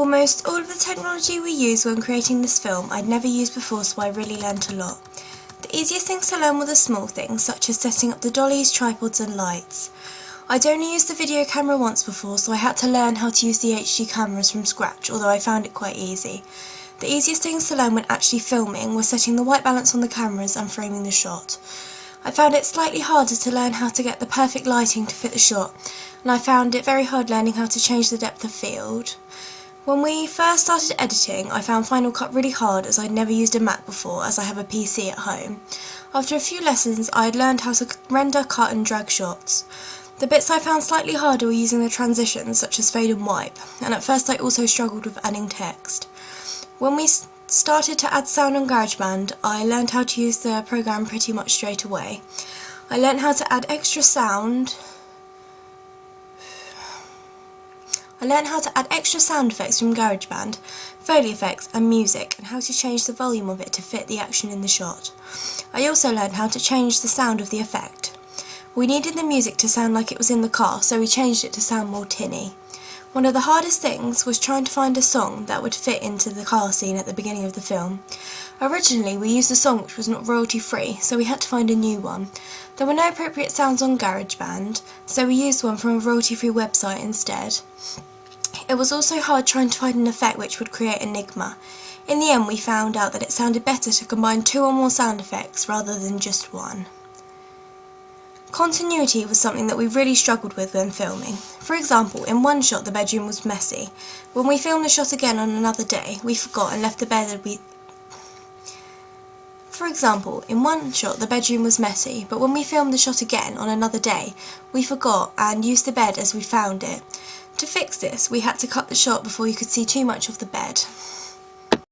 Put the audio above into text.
Almost all of the technology we use when creating this film I'd never used before, so I really learnt a lot. The easiest things to learn were the small things, such as setting up the dollies, tripods and lights. I'd only used the video camera once before, so I had to learn how to use the HD cameras from scratch, although I found it quite easy. The easiest things to learn when actually filming was setting the white balance on the cameras and framing the shot. I found it slightly harder to learn how to get the perfect lighting to fit the shot, and I found it very hard learning how to change the depth of field. When we first started editing, I found Final Cut really hard as I'd never used a Mac before, as I have a PC at home. After a few lessons, I had learned how to render, cut and drag shots. The bits I found slightly harder were using the transitions, such as fade and wipe, and at first I also struggled with adding text. When we started to add sound on GarageBand, I learned how to use the program pretty much straight away. I learned how to add extra sound effects from GarageBand, Foley effects and music, and how to change the volume of it to fit the action in the shot. I also learned how to change the sound of the effect. We needed the music to sound like it was in the car, so we changed it to sound more tinny. One of the hardest things was trying to find a song that would fit into the car scene at the beginning of the film. Originally we used a song which was not royalty free, so we had to find a new one. There were no appropriate sounds on GarageBand, so we used one from a royalty free website instead. It was also hard trying to find an effect which would create enigma. In the end we found out that it sounded better to combine 2 or more sound effects rather than just one. Continuity was something that we really struggled with when filming. For example, in one shot the bedroom was messy. When we filmed the shot again on another day, we forgot and left the bed in one shot the bedroom was messy, but when we filmed the shot again on another day, we forgot and used the bed as we found it. To fix this, we had to cut the shot before you could see too much of the bed.